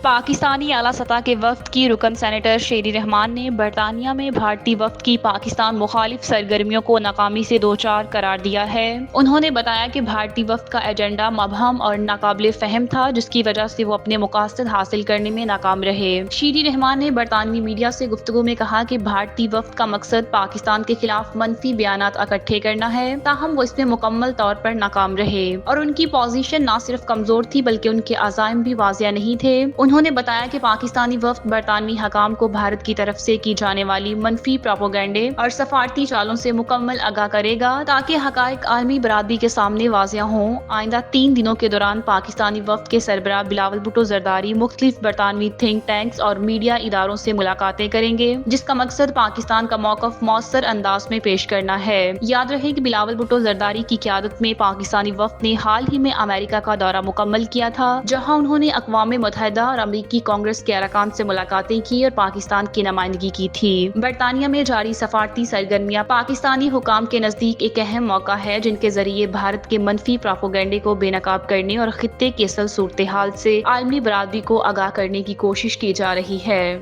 پاکستانی اعلیٰ سطح کے وفد کی رکن سینیٹر شیری رحمان نے برطانیہ میں بھارتی وفد کی پاکستان مخالف سرگرمیوں کو ناکامی سے دوچار قرار دیا ہے۔ انہوں نے بتایا کہ بھارتی وفد کا ایجنڈا مبہم اور ناقابل فہم تھا، جس کی وجہ سے وہ اپنے مقاصد حاصل کرنے میں ناکام رہے۔ شیری رحمان نے برطانوی میڈیا سے گفتگو میں کہا کہ بھارتی وفد کا مقصد پاکستان کے خلاف منفی بیانات اکٹھے کرنا ہے، تاہم وہ اس میں مکمل طور پر ناکام رہے اور ان کی پوزیشن نہ صرف کمزور تھی بلکہ ان کے عزائم بھی واضح نہیں تھے۔ انہوں نے بتایا کہ پاکستانی وفد برطانوی حکام کو بھارت کی طرف سے کی جانے والی منفی پروپیگنڈے اور سفارتی چالوں سے مکمل آگاہ کرے گا تاکہ حقائق عالمی برادری کے سامنے واضح ہوں۔ آئندہ 3 دنوں کے دوران پاکستانی وفد کے سربراہ بلاول بھٹو زرداری مختلف برطانوی تھنک ٹینکس اور میڈیا اداروں سے ملاقاتیں کریں گے، جس کا مقصد پاکستان کا موقف مؤثر انداز میں پیش کرنا ہے۔ یاد رہے کہ بلاول بھٹو زرداری کی قیادت میں پاکستانی وفد نے حال ہی میں امریکہ کا دورہ مکمل کیا تھا، جہاں انہوں نے اقوام متحدہ اور امریکی کانگریس کے ارکان سے ملاقاتیں کی اور پاکستان کی نمائندگی کی تھی۔ برطانیہ میں جاری سفارتی سرگرمیاں پاکستانی حکام کے نزدیک ایک اہم موقع ہے جن کے ذریعے بھارت کے منفی پروپیگنڈے کو بے نقاب کرنے اور خطے کی اصل صورتحال سے عالمی برادری کو آگاہ کرنے کی کوشش کی جا رہی ہے۔